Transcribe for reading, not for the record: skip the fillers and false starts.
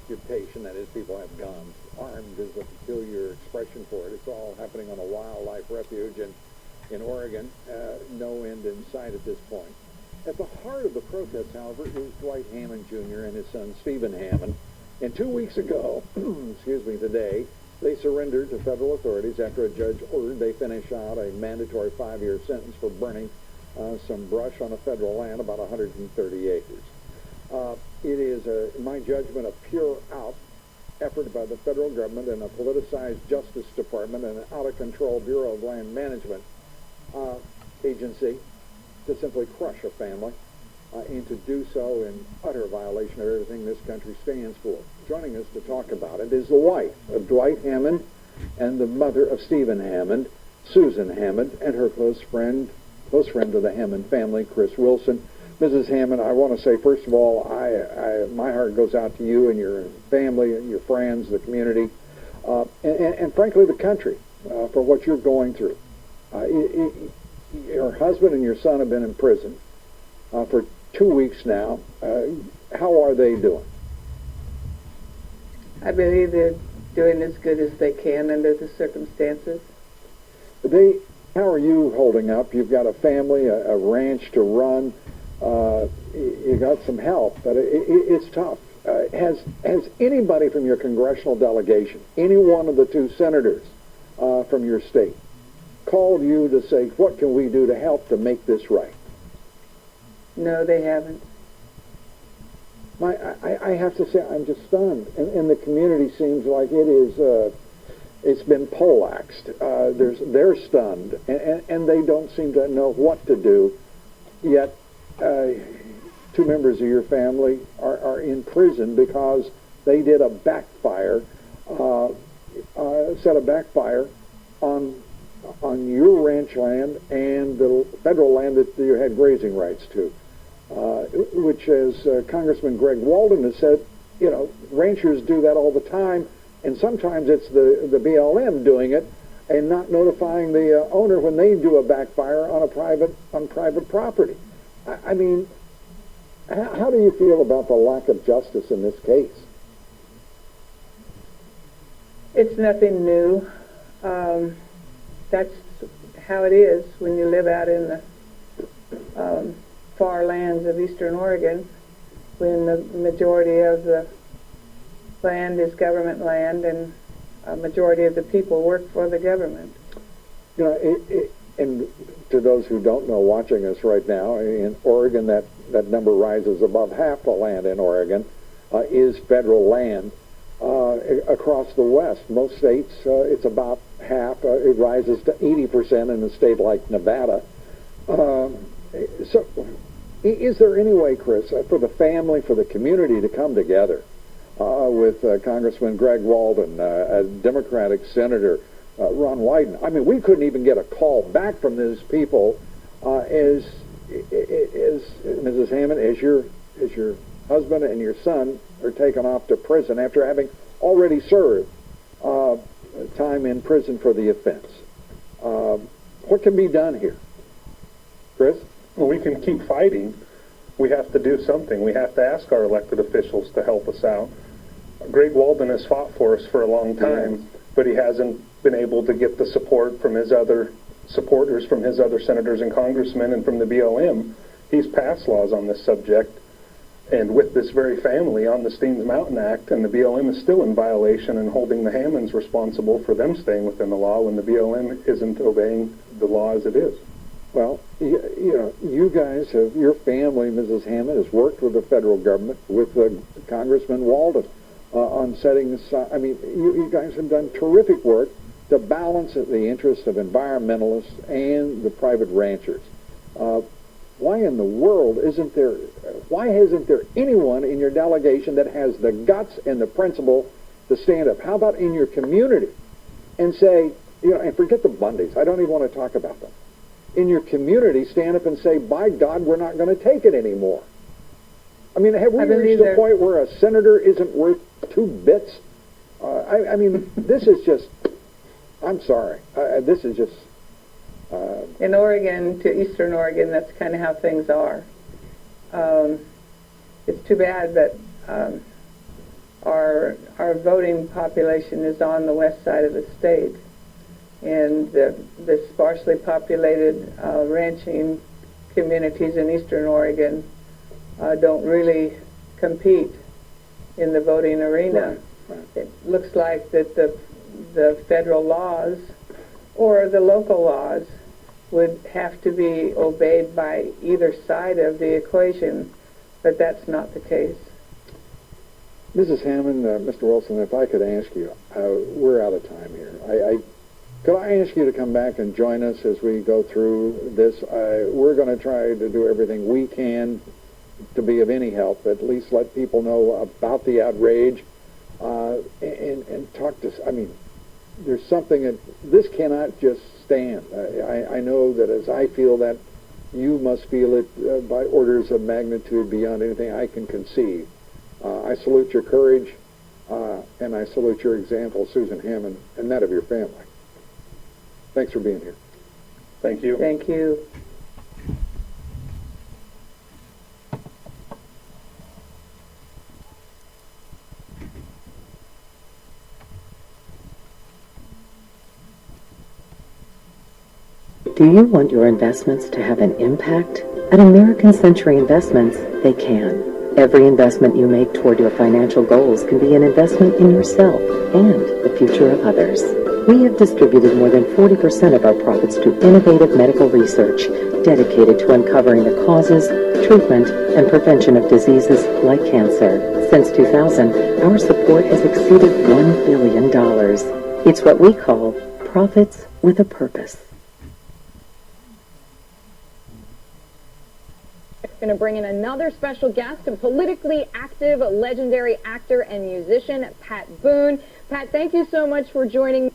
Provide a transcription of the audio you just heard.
occupation, that is, people have guns. Armed is a peculiar expression for it. It's all happening on a wildlife refuge in Oregon. No end in sight at this point. At the heart of the protest, however, is Dwight Hammond Jr. and his son Stephen Hammond. And 2 weeks ago, today, they surrendered to federal authorities after a judge ordered they finish out a mandatory 5-year sentence for burning some brush on a federal land, about 130 acres. It is, in my judgment, a pure-out effort by the federal government and a politicized Justice Department and an out-of-control Bureau of Land Management agency to simply crush a family and to do so in utter violation of everything this country stands for. Joining us to talk about it is the wife of Dwight Hammond and the mother of Stephen Hammond, Susan Hammond, and her close friend of the Hammond family, Chris Wilson. Mrs. Hammond, I want to say, first of all, my heart goes out to you and your family, and your friends, the community, and frankly, the country, for what you're going through. Your husband and your son have been in prison for 2 weeks now. How are they doing? I believe they're doing as good as they can under the circumstances. How are you holding up? You've got a family, a ranch to run. You got some help, but it's tough. Has anybody from your congressional delegation, any one of the 2 senators from your state, called you to say, what can we do to help to make this right? No, they haven't. I have to say, I'm just stunned. And the community seems like it is, it's been poleaxed. They're stunned, and they don't seem to know what to do. Yet, 2 members of your family are in prison because they did a backfire, set a backfire on your ranch land and the federal land that you had grazing rights to, which, as Congressman Greg Walden has said, ranchers do that all the time, and sometimes it's the BLM doing it and not notifying the owner when they do a backfire on private property. I mean, how do you feel about the lack of justice in this case? It's nothing new. That's how it is when you live out in the far lands of eastern Oregon, when the majority of the land is government land and a majority of the people work for the government. And to those who don't know, watching us right now, in Oregon, that number rises above half the land in Oregon is federal land. Across the West, most states, it's about half. It rises to 80% in a state like Nevada. So is there any way, Chris, for the family, for the community to come together with Congressman Greg Walden, a Democratic Senator, Ron Wyden? I mean, we couldn't even get a call back from those people as Mrs. Hammond, as your husband and your son are taken off to prison after having already served time in prison for the offense. What can be done here? Chris? Well, we can keep fighting. We have to do something. We have to ask our elected officials to help us out. Greg Walden has fought for us for a long time, but he hasn't been able to get the support from his other supporters, from his other senators and congressmen, and from the BLM. He's passed laws on this subject, and with this very family on the Steens Mountain Act, and the BLM is still in violation and holding the Hammonds responsible for them staying within the law when the BLM isn't obeying the law as it is. Well, you guys have, your family, Mrs. Hammond, has worked with the federal government, with Congressman Walden on setting aside. I mean, you guys have done terrific work to balance the interests of environmentalists and the private ranchers. Why in the world isn't there anyone in your delegation that has the guts and the principle to stand up? How about in your community and say, and forget the Bundys, I don't even want to talk about them. In your community, stand up and say, by God, we're not going to take it anymore. I mean, have we reached a point where a senator isn't worth 2 bits? I mean, this is just, I'm sorry, this is just... In Oregon, to eastern Oregon, that's kind of how things are. It's too bad that our our voting population is on the west side of the state, and the sparsely populated ranching communities in eastern Oregon don't really compete in the voting arena. Right. It looks like that the federal laws or the local laws would have to be obeyed by either side of the equation, but that's not the case. Mrs. Hammond, Mr. Wilson, if I could ask you, we're out of time here. Could I ask you to come back and join us as we go through this? We're going to try to do everything we can to be of any help, at least let people know about the outrage, and talk to, I mean, there's something that, this cannot just stand. I know that as I feel that, you must feel it by orders of magnitude beyond anything I can conceive. I salute your courage, and I salute your example, Susan Hammond, and that of your family. Thanks for being here. Thank you. Thank you. Do you want your investments to have an impact? At American Century Investments, they can. Every investment you make toward your financial goals can be an investment in yourself and the future of others. We have distributed more than 40% of our profits to innovative medical research dedicated to uncovering the causes, treatment, and prevention of diseases like cancer. Since 2000, our support has exceeded $1 billion. It's what we call profits with a purpose. Going to bring in another special guest, a politically active, legendary actor and musician, Pat Boone. Pat, thank you so much for joining